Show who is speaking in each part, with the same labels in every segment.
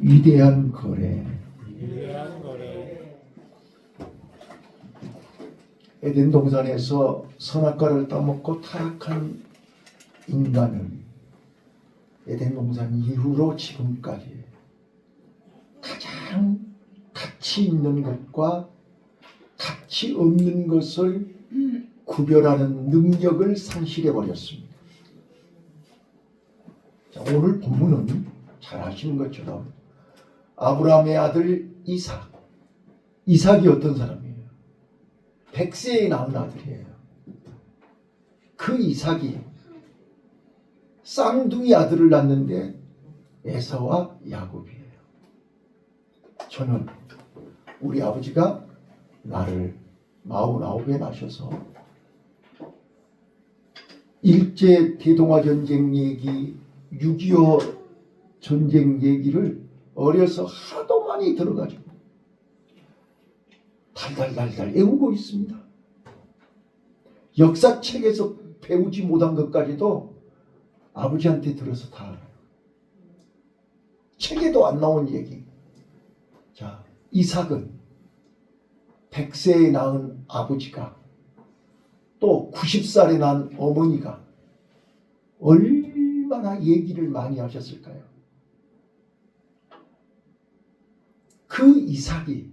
Speaker 1: 위대한 거래. 에덴 동산에서 선악과를 따먹고 타락한 인간은 에덴 동산 이후로 지금까지 가장 가치 있는 것과 가치 없는 것을 구별하는 능력을 상실해 버렸습니다. 오늘 본문은 잘 아시는 것처럼 아브라함의 아들 이삭. 이삭이 어떤 사람이에요? 100세에 낳은 아들이에요. 그 이삭이 쌍둥이 아들을 낳는데 에서와 야곱이에요. 저는 우리 아버지가 나를 49에 낳으셔서 일제 대동아전쟁 얘기, 6.25 전쟁 얘기를 어려서 하도 많이 들어가지고 달달달달 외우고 있습니다. 역사책에서 배우지 못한 것까지도 아버지한테 들어서 다 알아요. 책에도 안 나온 얘기. 자, 이삭은 100세에 낳은 아버지가 또 90살에 낳은 어머니가 얼마나 얘기를 많이 하셨을까요? 그 이삭이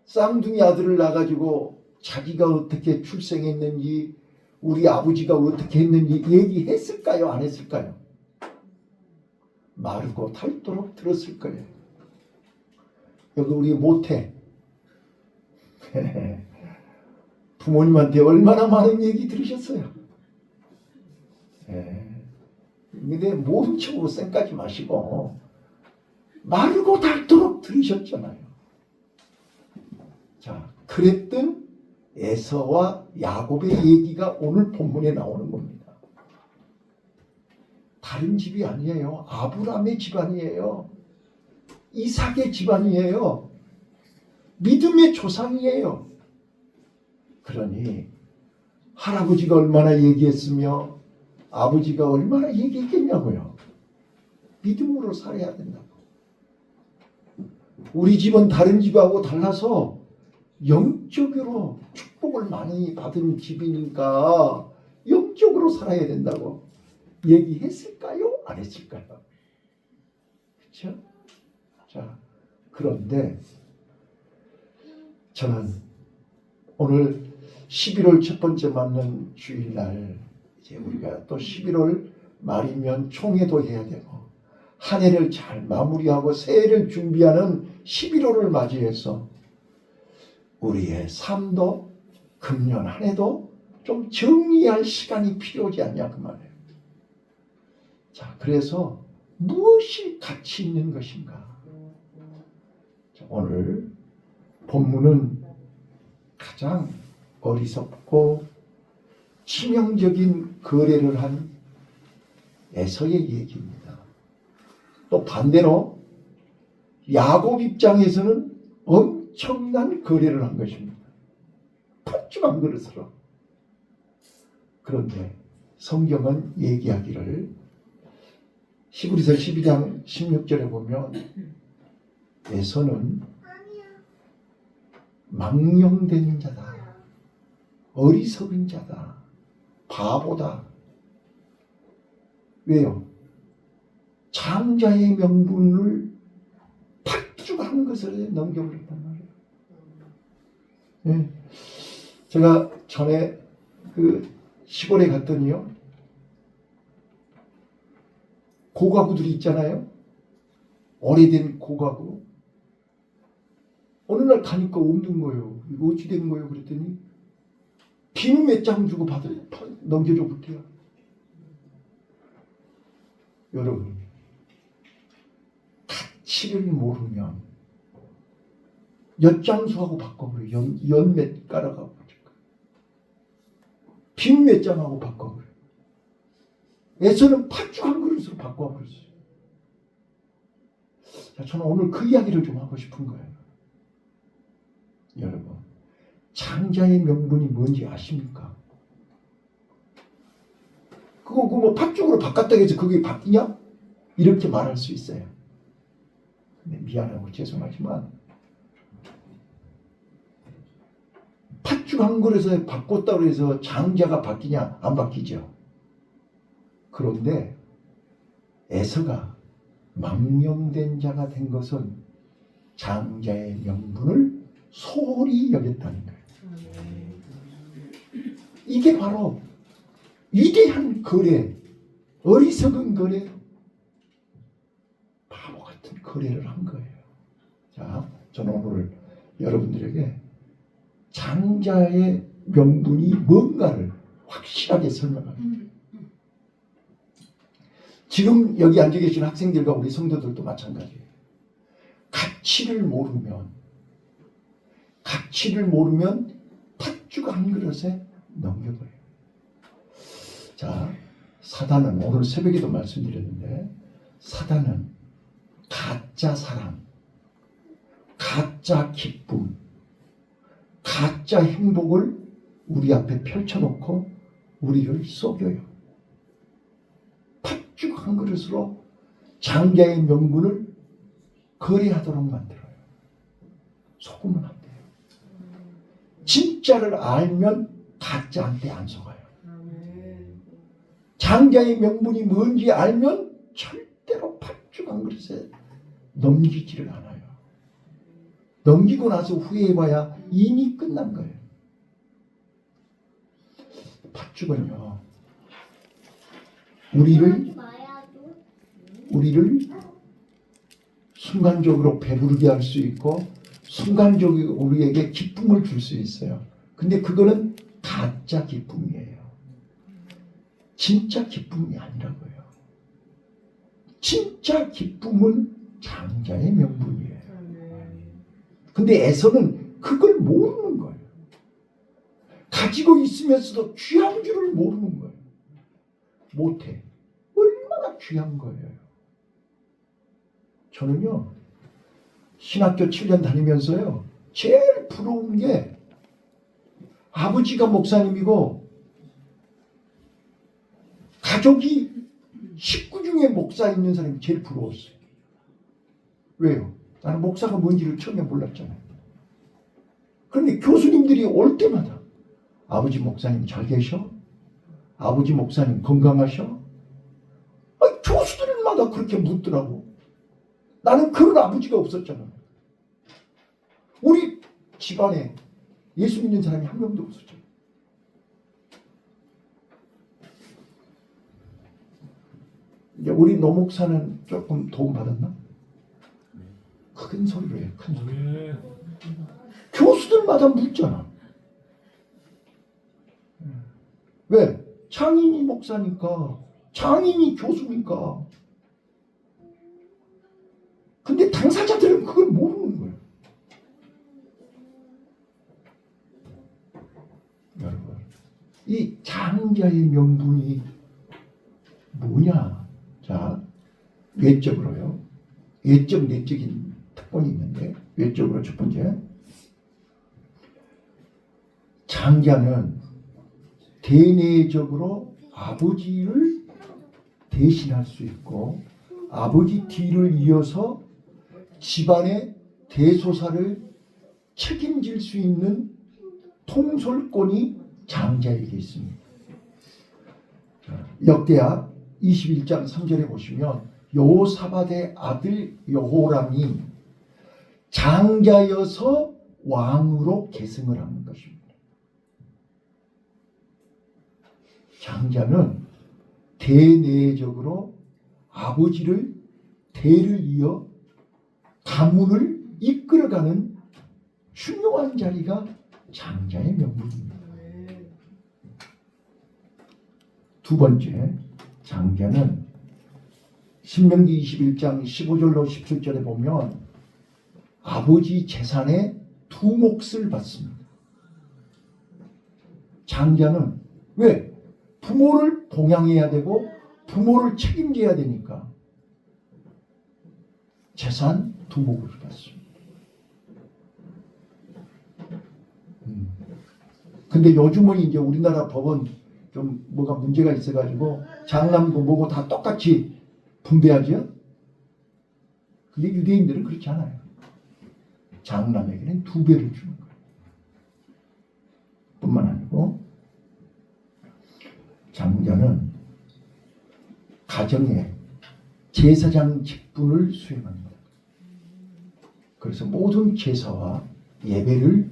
Speaker 1: 쌍둥이 아들을 낳아가지고 자기가 어떻게 출생했는지 우리 아버지가 어떻게 했는지 얘기했을까요? 안 했을까요? 마르고 닳도록 들었을 거예요. 여기 우리 모태 부모님한테 얼마나 많은 얘기 들으셨어요. 근데 모른 척으로 쌩까지 마시고 마르고 닳도록 들으셨잖아요. 자, 그랬던 에서와 야곱의 얘기가 오늘 본문에 나오는 겁니다. 다른 집이 아니에요. 아브라함의 집안이에요. 이삭의 집안이에요. 믿음의 조상이에요. 그러니 할아버지가 얼마나 얘기했으며 아버지가 얼마나 얘기했겠냐고요. 믿음으로 살아야 된다고. 우리 집은 다른 집하고 달라서 영적으로 축복을 많이 받은 집이니까 영적으로 살아야 된다고 얘기했을까요? 안 했을까요? 그렇죠? 자, 그런데 저는 오늘 11월 첫 번째 맞는 주일날 이제 우리가 또 11월 말이면 총회도 해야 되고 한 해를 잘 마무리하고 새해를 준비하는 11월을 맞이해서 우리의 삶도 금년 한 해도 좀 정리할 시간이 필요하지 않냐 그 말이에요. 자, 그래서 무엇이 가치 있는 것인가? 자, 오늘 본문은 가장 어리석고 치명적인 거래를 한 에서의 얘기입니다. 또 반대로 야곱 입장에서는 엄청난 거래를 한 것입니다. 팥죽한 그릇으로. 그런데 성경은 얘기하기를 히브리서 12장 16절에 보면 에서는 망령된 자다. 어리석은 자다. 바보다. 왜요? 장자의 명분을 팥죽한 것을 넘겨버렸단 말이에요. 네. 제가 전에 그 시골에 갔더니요. 고가구들이 있잖아요. 오래된 고가구. 어느 날 가니까 없는 거예요. 이거 어찌 된 거예요? 그랬더니 비누 몇 장 주고 넘겨줘 볼게요. 여러분, 가치를 모르면 엿장수하고 바꿔버려요. 연 몇 깔아가고 비누 몇 장하고 바꿔버려요. 에서는 팥죽 한 그릇으로 바꿔버렸어요. 자, 저는 오늘 그 이야기를 좀 하고 싶은 거예요. 여러분, 장자의 명분이 뭔지 아십니까? 그거 뭐 팥죽으로 바꿨다고 해서 그게 바뀌냐? 이렇게 말할 수 있어요. 미안하고 죄송하지만 팥죽 한 그릇에 바꿨다고 해서 장자가 바뀌냐? 안 바뀌죠. 그런데 에서가 망령된 자가 된 것은 장자의 명분을 소홀히 여겼다는 거예요. 이게 바로 위대한 거래, 어리석은 거래, 바보 같은 거래를 한 거예요. 자, 저는 오늘 여러분들에게 장자의 명분이 뭔가를 확실하게 설명합니다. 지금 여기 앉아 계신 학생들과 우리 성도들도 마찬가지예요. 가치를 모르면 팥죽 한 그릇에 넘겨버려요. 자, 사단은 오늘 새벽에도 말씀드렸는데 사단은 가짜 사랑, 가짜 기쁨, 가짜 행복을 우리 앞에 펼쳐놓고 우리를 속여요. 팥죽 한 그릇으로 장자의 명분을 거래하도록 만들어요. 속으면 안 돼요. 진짜를 알면 가짜한테 안 속아요. 장자의 명분이 뭔지 알면 절대로 팥죽 한 그릇에 넘기지를 않아요. 넘기고 나서 후회해봐야 이미 끝난 거예요. 팥죽은요, 우리를 순간적으로 배부르게 할 수 있고 순간적으로 우리에게 기쁨을 줄 수 있어요. 근데 그거는 가짜 기쁨이에요. 진짜 기쁨이 아니라고요. 진짜 기쁨은 장자의 명분이에요. 근데 에서는 그걸 모르는 거예요. 가지고 있으면서도 귀한 줄을 모르는 거예요. 못해. 얼마나 귀한 거예요. 저는요, 신학교 7년 다니면서요, 제일 부러운 게 아버지가 목사님이고 가족이 식구 중에 목사 있는 사람이 제일 부러웠어요. 왜요? 나는 목사가 뭔지를 처음에 몰랐잖아요. 그런데 교수님들이 올 때마다 아버지 목사님 잘 계셔? 아버지 목사님 건강하셔? 교수들마다 그렇게 묻더라고. 나는 그런 아버지가 없었잖아. 우리 집안에 예수 믿는 사람이 한 명도 없었잖아. 이제 우리 노목사는 조금 도움 받았나? 큰 소리로 해, 큰 소리로. 교수들마다 묻잖아. 왜? 장인이 목사니까, 장인이 교수니까. 근데 당사자들은 그걸 모르는 거예요. 여러분, 이 장자의 명분이 뭐냐? 자, 외적으로요. 외적, 내적인 특권이 있는데, 외적으로 첫 번째, 장자는 대내적으로 아버지를 대신할 수 있고 아버지 뒤를 이어서 집안의 대소사를 책임질 수 있는 통솔권이 장자에게 있습니다. 역대하 21장 3절에 보시면 여호사밧의 아들 여호람이 장자여서 왕으로 계승을 하는 것입니다. 장자는 대내적으로 아버지를 대를 이어 가문을 이끌어가는 중요한 자리가 장자의 명분입니다. 두 번째, 장자는 신명기 21장 15절로 17절에 보면 아버지 재산의 두 몫을 받습니다. 장자는 왜? 부모를 봉양해야 되고 부모를 책임져야 되니까 재산 두 몫을 받습니다. 근데 요즘은 이제 우리나라 법은 좀 뭐가 문제가 있어가지고 장남고 뭐고 다 똑같이 분배하죠. 근데 유대인들은 그렇지 않아요. 장남에게는 2배를 주는 거예요. 뿐만 아니고 장자는 가정의 제사장 직분을 수행합니다. 그래서 모든 제사와 예배를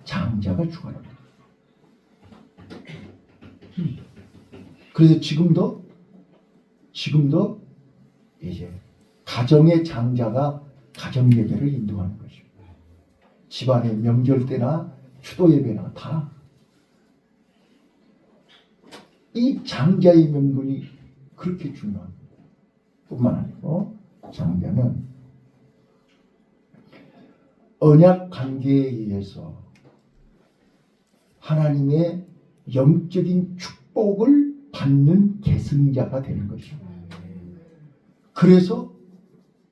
Speaker 1: 장자가 주관합니다. 그래서 지금도 이제 가정의 장자가 가정 예배를 인도하는 것입니다. 집안의 명절 때나 추도 예배나 다 이 장자의 명분이 그렇게 중요합니다. 뿐만 아니고 장자는 언약 관계에 의해서 하나님의 영적인 축복을 받는 계승자가 되는 것입니다. 그래서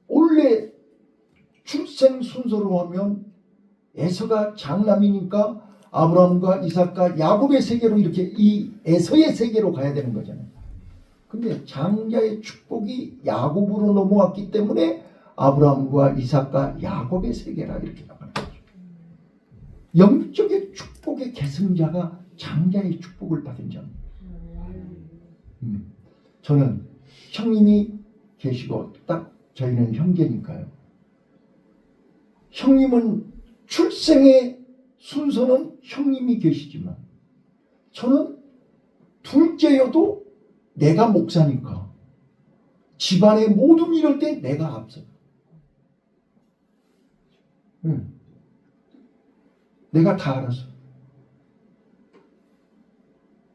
Speaker 1: 원래 출생 순서로 하면 에서가 장남이니까 아브라함과 이삭과 야곱의 세계로 이렇게 이 에서의 세계로 가야 되는 거잖아요. 근데 장자의 축복이 야곱으로 넘어왔기 때문에 아브라함과 이삭과 야곱의 세계라 이렇게 나가는 거죠. 영적의 축복의 계승자가 장자의 축복을 받은 자입니다. 저는 형님이 계시고 딱 저희는 형제니까요. 형님은 출생의 순서는 형님이 계시지만 저는 둘째여도 내가 목사니까 집안의 모든 일을 때 내가 앞서. 내가 다 알아서.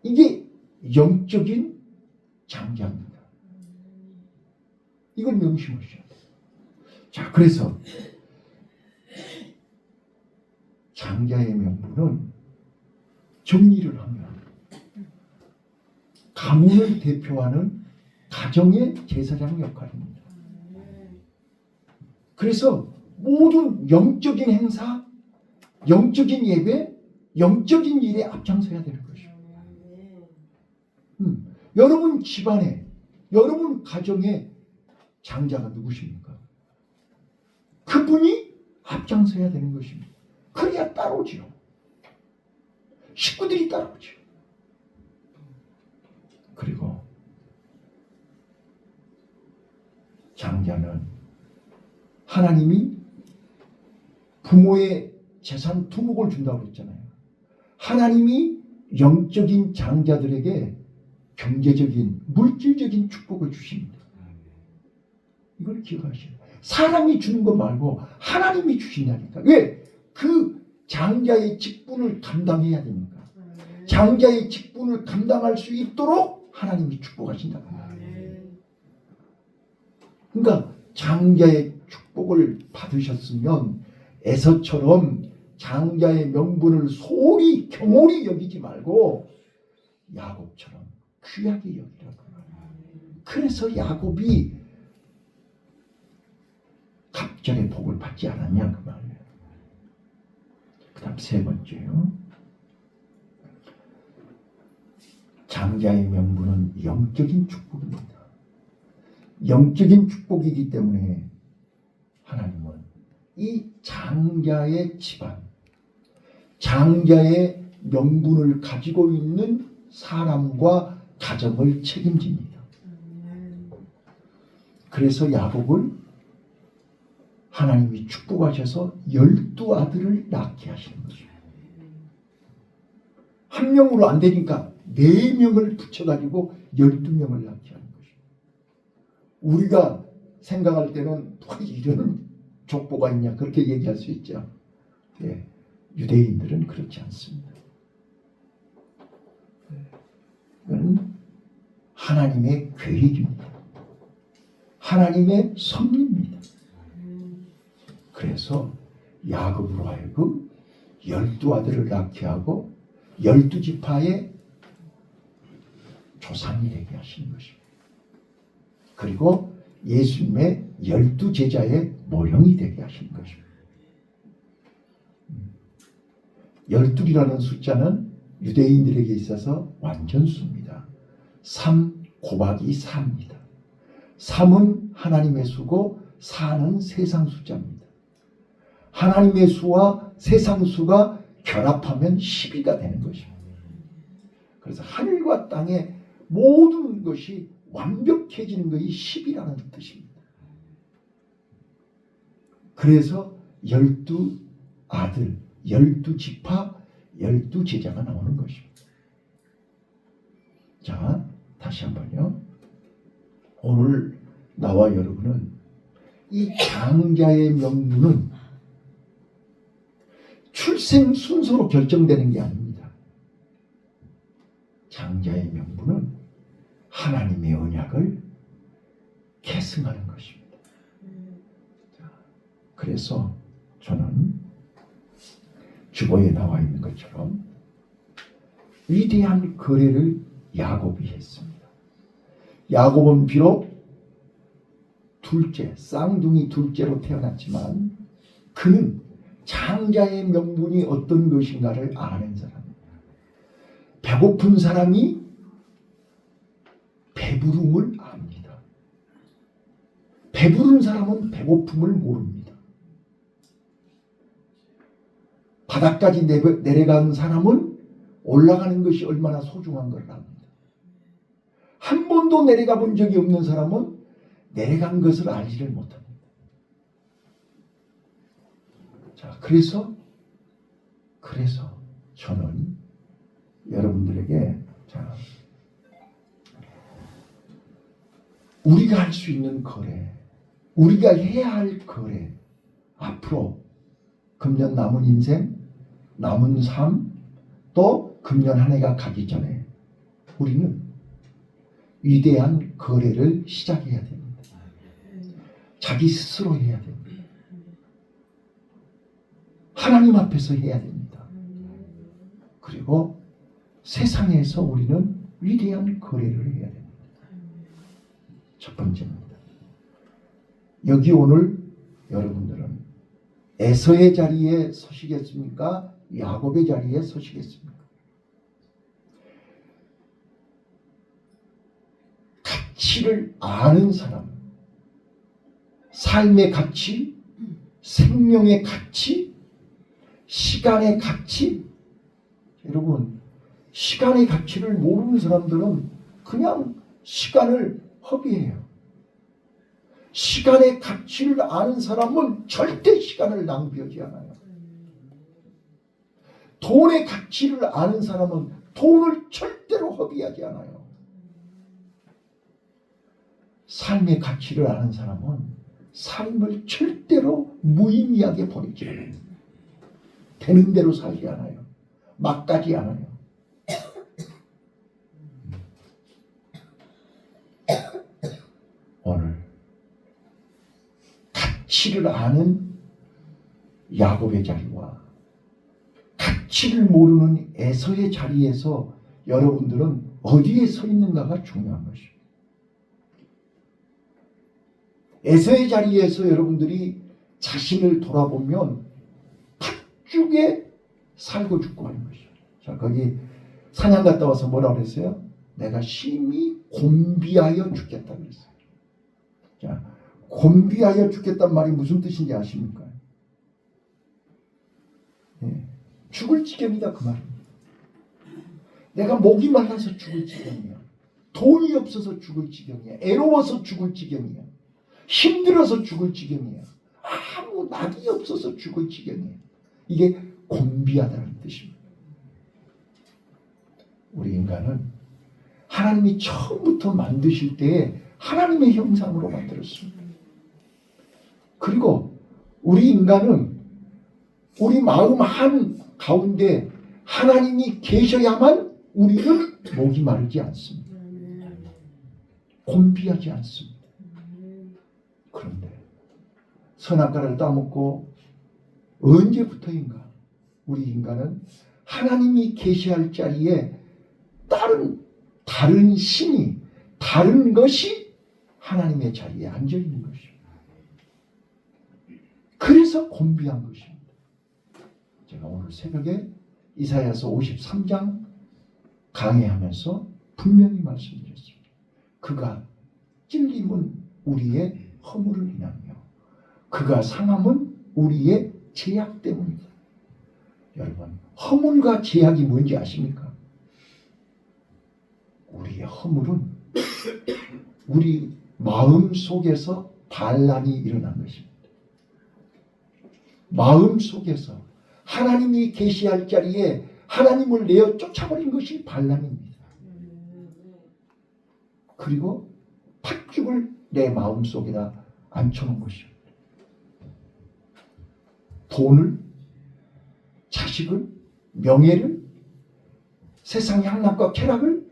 Speaker 1: 이게 영적인 장자입니다. 이걸 명심하셔야 돼요. 자, 그래서 장자의 명분은 정리를 하면 가문을 대표하는 가정의 제사장 역할입니다. 그래서 모든 영적인 행사, 영적인 예배, 영적인 일에 앞장서야 되는 것이죠. 여러분 집안에, 여러분 가정에 장자가 누구십니까? 그분이 앞장서야 되는 것입니다. 그래야 따라오지요. 식구들이 따라오죠. 그리고 장자는 하나님이 부모의 재산 두목을 준다고 했잖아요. 하나님이 영적인 장자들에게 경제적인, 물질적인 축복을 주십니다. 이걸 기억하셔야 돼요. 사람이 주는 것 말고 하나님이 주신다니까. 왜? 그 장자의 직분을 감당해야 되니까. 장자의 직분을 감당할 수 있도록 하나님이 축복하신다고 말이에요. 그러니까 장자의 축복을 받으셨으면 에서처럼 장자의 명분을 소홀히 경홀히 여기지 말고 야곱처럼 귀하게 여기라고 말이에요. 그래서 야곱이 갑절의 복을 받지 않았냐 그 말이에요. 그 다음 세 번째요. 장자의 명분은 영적인 축복입니다. 영적인 축복이기 때문에 하나님은 이 장자의 집안, 장자의 명분을 가지고 있는 사람과 가정을 책임집니다. 그래서 야곱을 하나님이 축복하셔서 12아들을 낳게 하시는 거죠. 한 명으로 안 되니까 4명을 붙여가지고 12명을 낳게 하는 거죠. 우리가 생각할 때는 뭐 이런 족보가 있냐 그렇게 얘기할 수 있죠. 네, 유대인들은 그렇지 않습니다. 이건 하나님의 계획입니다. 하나님의 섭리입니다. 그래서 야곱으로 하여금 12아들을 낳게 하고 12지파의 조상이 되게 하시는 것입니다. 그리고 예수님의 12제자의 모형이 되게 하시는 것입니다. 12이라는 숫자는 유대인들에게 있어서 완전수입니다. 3 곱하기 4입니다. 3은 하나님의 수고 4는 세상 숫자입니다. 하나님의 수와 세상 수가 결합하면 12가 되는 것입니다. 그래서 하늘과 땅의 모든 것이 완벽해지는 것이 10이라는 뜻입니다. 그래서 12 아들, 12지파, 12제자가 나오는 것입니다. 자, 다시 한번요. 오늘 나와 여러분은 이 장자의 명분은 출생 순서로 결정되는 게 아닙니다. 장자의 명분은 하나님의 언약을 계승하는 것입니다. 자, 그래서 저는 주보에 나와 있는 것처럼 위대한 거래를 야곱이 했습니다. 야곱은 비록 둘째, 쌍둥이 둘째로 태어났지만 그는 장자의 명분이 어떤 것인가를 아는 사람입니다. 배고픈 사람이 배부름을 압니다. 배부른 사람은 배고픔을 모릅니다. 바닥까지 내려간 사람은 올라가는 것이 얼마나 소중한 걸 압니다. 한 번도 내려가 본 적이 없는 사람은 내려간 것을 알지를 못합니다. 자, 그래서 저는 여러분들에게 우리가 할 수 있는 거래, 우리가 해야 할 거래, 앞으로 금년 남은 인생, 남은 삶, 또 금년 한 해가 가기 전에 우리는 위대한 거래를 시작해야 됩니다. 자기 스스로 해야 됩니다. 하나님 앞에서 해야 됩니다. 그리고 세상에서 우리는 위대한 거래를 해야 됩니다. 첫 번째입니다. 여기 오늘 여러분들은 에서의 자리에 서시겠습니까? 야곱의 자리에 서시겠습니까? 가치를 아는 사람, 삶의 가치, 생명의 가치, 시간의 가치. 여러분, 시간의 가치를 모르는 사람들은 그냥 시간을 허비해요. 시간의 가치를 아는 사람은 절대 시간을 낭비하지 않아요. 돈의 가치를 아는 사람은 돈을 절대로 허비하지 않아요. 삶의 가치를 아는 사람은 삶을 절대로 무의미하게 버리지 않아요. 되는 대로 살지 않아요. 막 가지 않아요. 오늘 가치를 아는 야곱의 자리와 가치를 모르는 에서의 자리에서 여러분들은 어디에 서 있는가가 중요한 것입니다. 에서의 자리에서 여러분들이 자신을 돌아보면 팥죽에 살고 죽고 하는 것이죠. 자, 거기 사냥 갔다 와서 뭐라 그랬어요? 내가 심히 곤비하여 죽겠다 그랬어요. 자, 곤비하여 죽겠단 말이 무슨 뜻인지 아십니까? 죽을 지경이다 그 말입니다. 내가 목이 말라서 죽을 지경이야. 돈이 없어서 죽을 지경이야. 애로워서 죽을 지경이야. 힘들어서 죽을 지경이야. 아무 낙이 없어서 죽을 지경이야. 이게 곤비하다는 뜻입니다. 우리 인간은 하나님이 처음부터 만드실 때에 하나님의 형상으로 만들었습니다. 그리고 우리 인간은 우리 마음 한 가운데 하나님이 계셔야만 우리는 목이 마르지 않습니다. 곤비하지 않습니다. 그런데 선악과를 따먹고 언제부터인가 우리 인간은 하나님이 계시할 자리에 다른 신이, 다른 것이 하나님의 자리에 앉아 있는 것입니다. 그래서 곤비한 것입니다. 제가 오늘 새벽에 이사야서 53장 강해하면서 분명히 말씀드렸습니다. 그가 찔림은 우리의 허물을 인하며 그가 상함은 우리의 죄악 때문이다. 여러분, 허물과 죄악이 뭔지 아십니까? 우리의 허물은 우리 마음 속에서 반란이 일어난 것입니다. 마음 속에서 하나님이 계시할 자리에 하나님을 내어 쫓아버린 것이 반란입니다. 그리고 팥죽을 내 마음 속에다 앉혀놓은 것입니다. 돈을, 자식을, 명예를, 세상의 향락과 쾌락을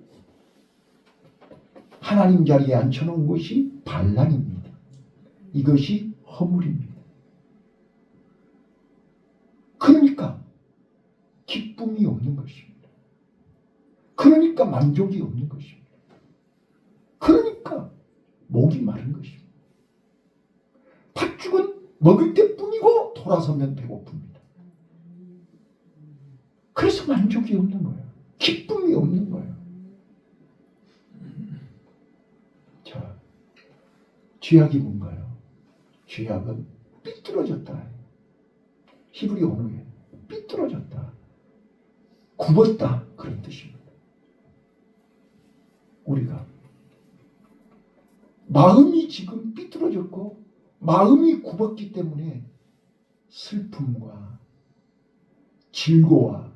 Speaker 1: 하나님 자리에 앉혀놓은 것이 반란입니다. 이것이 허물입니다. 그러니까 기쁨이 없는 것입니다. 그러니까 만족이 없는 것입니다. 그러니까 목이 마른 것입니다. 팥죽은 먹을 때뿐이고 돌아서면 배고픕니다. 그래서 만족이 없는 거예요. 기쁨이 없는 거예요. 자, 죄악이 뭔가요? 죄악은 삐뚤어졌다. 히브리 언어에 삐뚤어졌다. 굽었다. 그런 뜻입니다. 우리가 마음이 지금 삐뚤어졌고 마음이 굽었기 때문에 슬픔과 질고와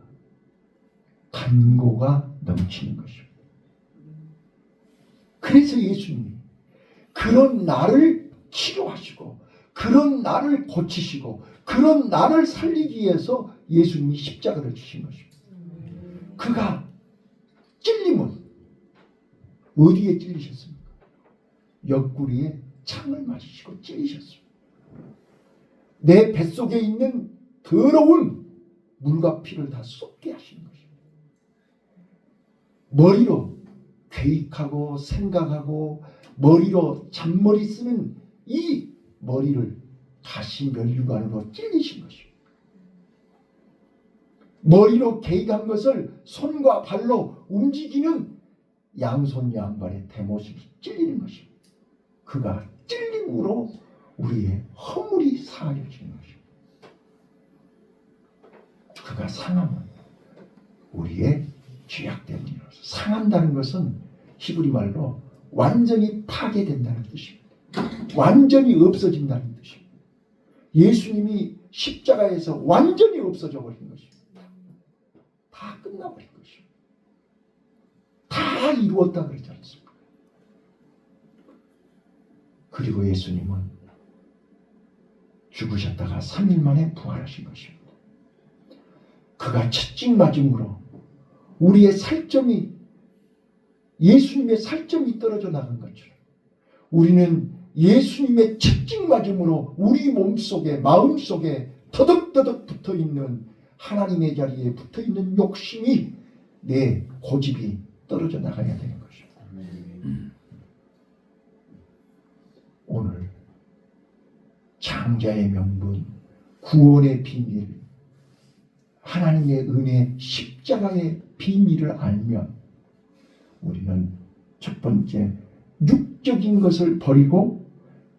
Speaker 1: 간고가 넘치는 것입니다. 그래서 예수님이 그런 나를 치료하시고 그런 나를 고치시고 그런 나를 살리기 위해서 예수님이 십자가를 지신 것입니다. 그가 찔림은 어디에 찔리셨습니까? 옆구리에 창을 맞으시고 찔리셨습니다. 내 뱃속에 있는 더러운 물과 피를 다 쏟게 하시는 것입니다. 머리로 계획하고 생각하고 머리로 잔머리 쓰는 이 머리를 다시 면류관으로 찔리신 것입니다. 머리로 계획한 것을 손과 발로 움직이는 양손 양발의 대못이 찔리는 것입니다. 그가 찔림으로 우리의 허물이 사하여지는 것입니다. 그가 상함은 우리의 죄악 때문이라서. 상한다는 것은 히브리 말로 완전히 파괴된다는 뜻입니다. 완전히 없어진다는 뜻입니다. 예수님이 십자가에서 완전히 없어져 버린 것입니다. 다 끝나버린 것입니다. 다 이루었다 그러지 않습니까? 그리고 예수님은 죽으셨다가 3일 만에 부활하신 것입니다. 그가 채찍 맞음으로 우리의 살점이 예수님의 살점이 떨어져 나간 것처럼 우리는 예수님의 채찍 맞음으로 우리 몸속에 마음속에 더덕더덕 붙어있는 하나님의 자리에 붙어있는 욕심이 내 고집이 떨어져 나가야 되는 것입니다. 오늘 장자의 명분, 구원의 비밀, 하나님의 은혜, 십자가의 비밀을 알면 우리는 첫 번째 육적인 것을 버리고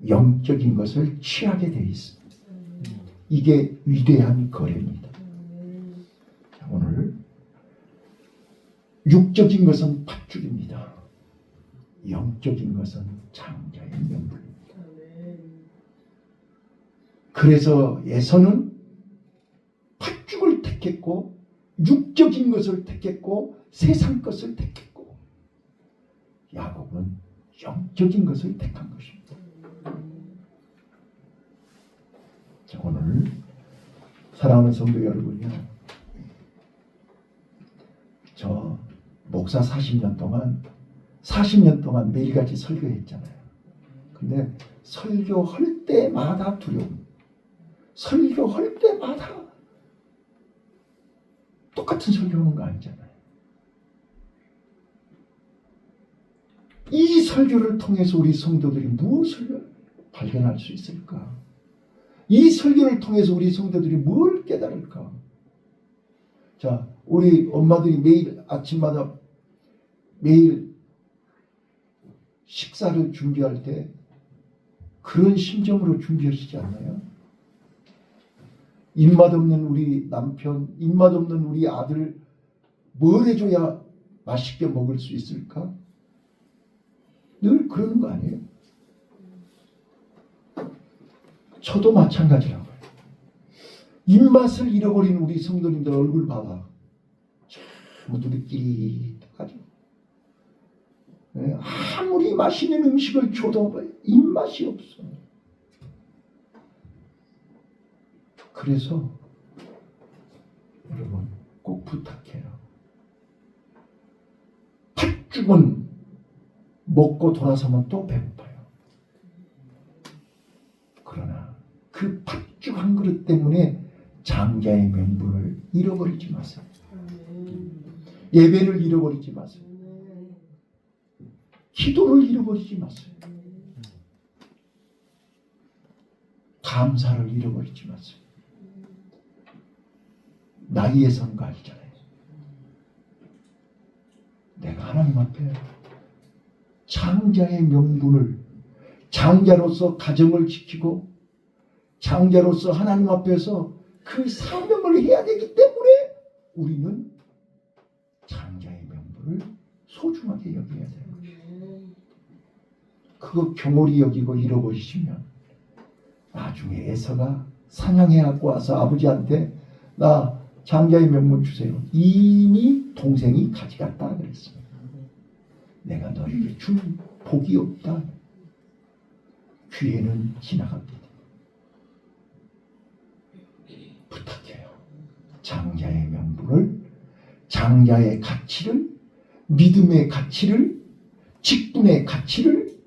Speaker 1: 영적인 것을 취하게 되어 있습니다. 이게 위대한 거래입니다. 오늘 육적인 것은 팥죽입니다. 영적인 것은 장자의 명분입니다. 그래서 에서는 팥죽을 택했고 육적인 것을 택했고 세상 것을 택했고 야곱은 영적인 것을 택한 것입니다. 자, 오늘 사랑하는 성도 여러분요, 저 목사 40년 동안 매일같이 설교했잖아요. 근데 설교할 때마다 두려움, 설교할 때마다 똑같은 설교하는 거 아니잖아요. 이 설교를 통해서 우리 성도들이 무엇을 발견할 수 있을까? 이 설교를 통해서 우리 성도들이 뭘 깨달을까? 자, 우리 엄마들이 매일 아침마다 매일 식사를 준비할 때 그런 심정으로 준비하시지 않나요? 입맛 없는 우리 남편, 입맛 없는 우리 아들 뭘 해줘야 맛있게 먹을 수 있을까? 늘 그러는 거 아니에요? 저도 마찬가지라고요. 입맛을 잃어버린 우리 성도님들 얼굴 봐봐. 참 누리끼리하죠. 아무리 맛있는 음식을 줘도 입맛이 없어. 그래서 여러분 꼭 부탁해요. 팥죽은 먹고 돌아서면 또 배고파요. 그러나 그 팥죽 한 그릇 때문에 장자의 명분을 잃어버리지 마세요. 예배를 잃어버리지 마세요. 기도를 잃어버리지 마세요. 감사를 잃어버리지 마세요. 나이의 선거 알잖아요. 내가 하나님 앞에 장자의 명분을, 장자로서 가정을 지키고 장자로서 하나님 앞에서 그 사명을 해야 되기 때문에 우리는 장자의 명분을 소중하게 여겨야 돼요. 그거 경홀히 여기고 잃어버리시면 나중에 에서가 사냥해 갖고 와서 아버지한테 나 장자의 명분 주세요. 이미 동생이 가져갔다 그랬습니다. 내가 너에게 준 복이 없다. 기회는 지나갑니다. 부탁해요. 장자의 명분을, 장자의 가치를, 믿음의 가치를, 직분의 가치를,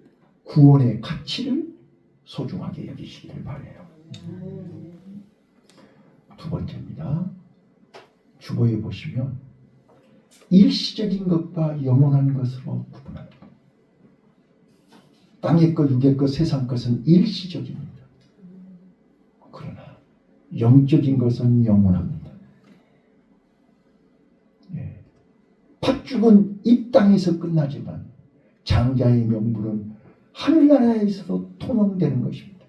Speaker 1: 구원의 가치를 소중하게 여기시기를 바라요. 두 번째입니다. 주보에 보시면 일시적인 것과 영원한 것으로 구분합니다. 땅의 것, 육의 것, 세상 것은 일시적입니다. 그러나 영적인 것은 영원합니다. 팥죽은 이 땅에서 끝나지만 장자의 명분은 하늘나라에서도 통용되는 것입니다.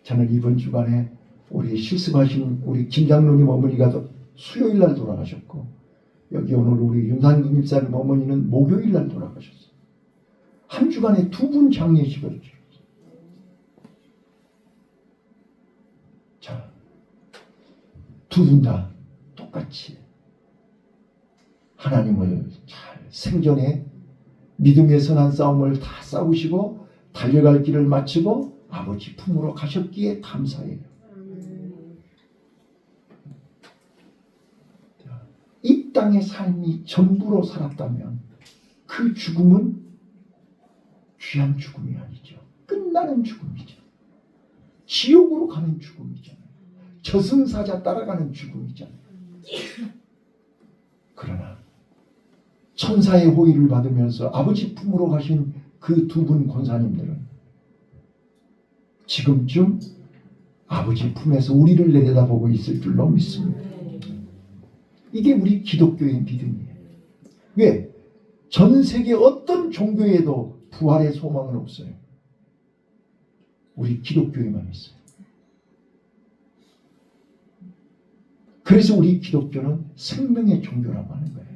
Speaker 1: 저는 이번 주간에 우리 실습하신 우리 김장로님 어머니가 수요일 날 돌아가셨고, 여기 오늘 우리 윤상기 집사님 어머니는 목요일 날 돌아가셨어요. 한 주간에 두 분 장례식을 치렀어요. 자, 두 분 다 똑같이 하나님을 잘 생전에 믿음의 선한 싸움을 다 싸우시고 달려갈 길을 마치고 아버지 품으로 가셨기에 감사해요. 이 땅의 삶이 전부로 살았다면 그 죽음은 귀한 죽음이 아니죠. 끝나는 죽음이죠. 지옥으로 가는 죽음이잖아요. 저승사자 따라가는 죽음이잖아요. 그러나 천사의 호의를 받으면서 아버지 품으로 가신 그 두 분 권사님들은 지금쯤 아버지 품에서 우리를 내려다보고 있을 줄로 믿습니다. 이게 우리 기독교의 믿음이에요. 왜? 전 세계 어떤 종교에도 부활의 소망은 없어요. 우리 기독교에만 있어요. 그래서 우리 기독교는 생명의 종교라고 하는 거예요.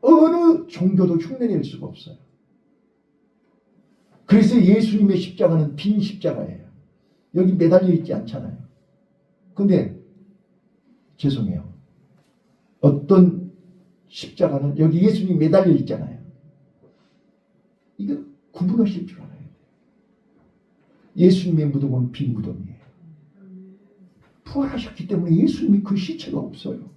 Speaker 1: 어느 종교도 흉내낼 수가 없어요. 그래서 예수님의 십자가는 빈 십자가예요. 여기 매달려 있지 않잖아요. 근데 죄송해요. 어떤 십자가는 여기 예수님이 매달려 있잖아요. 이거 구분하실 줄 알아야 돼요. 예수님의 무덤은 빈 무덤이에요. 부활하셨기 때문에 예수님이 그 시체가 없어요.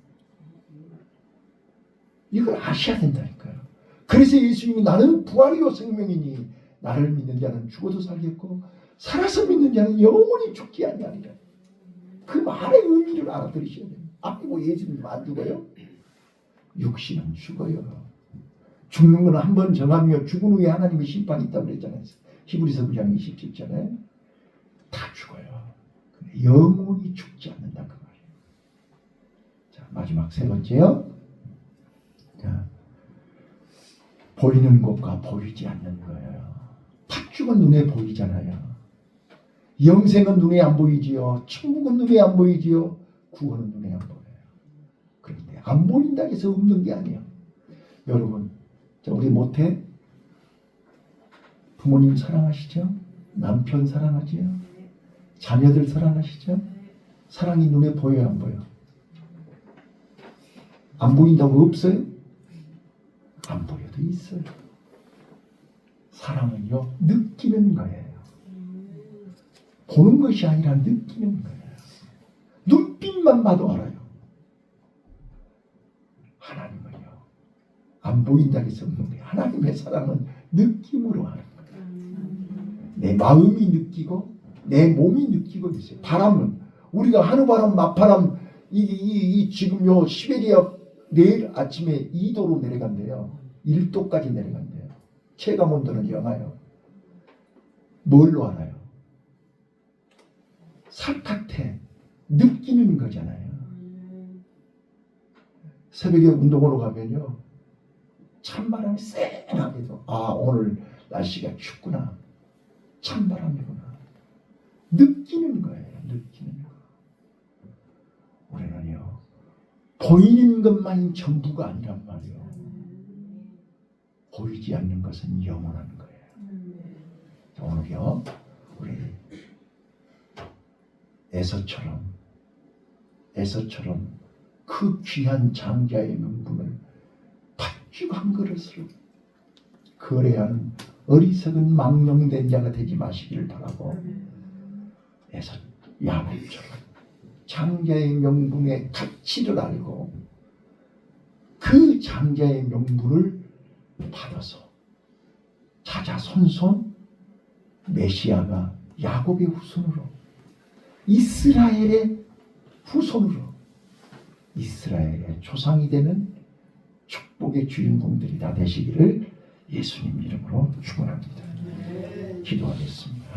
Speaker 1: 이걸 아셔야 된다니까요. 그래서 예수님이 나는 부활이요 생명이니 나를 믿는 자는 죽어도 살겠고 살아서 믿는 자는 영원히 죽지 아니하리라. 그 말의 의미를 알아들으셔야 돼요. 아프고 예수님 안 죽어요? 육신은 죽어요. 죽는 건 한 번 정하며 죽은 후에 하나님의 심판이 있다고 그랬잖아요. 히브리서 9장 27절에 다 죽어요. 영원히 죽지 않는다 그 말이에요. 자, 마지막 세 번째요. 자, 보이는 것과 보이지 않는 거예요. 쭉은 눈에 보이잖아요. 영생은 눈에 안 보이지요. 천국은 눈에 안 보이지요. 구원은 눈에 안 보여요. 그런데 안 보인다 해서 없는 게 아니에요. 여러분, 우리 모태 부모님 사랑하시죠? 남편 사랑하지요? 자녀들 사랑하시죠? 사랑이 눈에 보여요, 안 보여요? 안 보인다고 없어요? 안 보여도 있어요. 사랑은요, 느끼는 거예요. 보는 것이 아니라 느끼는 거예요. 눈빛만 봐도 알아요. 하나님은요, 안 보인다 해서 없는 거예요. 하나님의 사랑은 느낌으로 하는 거예요. 내 마음이 느끼고 내 몸이 느끼고 있어요. 바람은 우리가 한우바람, 맞바람, 지금 요 시베리아 내일 아침에 2도로 내려간대요. 1도까지 내려간대요. 체감온도는 영하요. 뭘로 알아요? 살갗에 느끼는 거잖아요. 새벽에 운동하러 가면요, 찬바람이 쎄하게도 오늘 날씨가 춥구나, 찬바람이구나, 느끼는 거예요. 느끼는 거. 우리는요, 보이는 것만이 전부가 아니란 말이에요. 보이지 않는 것은 영원한 거예요. 오늘요, 우리 에서처럼 그 귀한 장자의 명분을 팥죽 한 그릇으로 거래하는 어리석은 망령된 자가 되지 마시기를 바라고, 에서 야곱처럼 장자의 명분의 가치를 알고 그 장자의 명분을 받아서 자자손손 메시아가 야곱의 후손으로, 이스라엘의 후손으로, 이스라엘의 조상이 되는 축복의 주인공들이 다 되시기를 예수님 이름으로 축원합니다. 기도하겠습니다.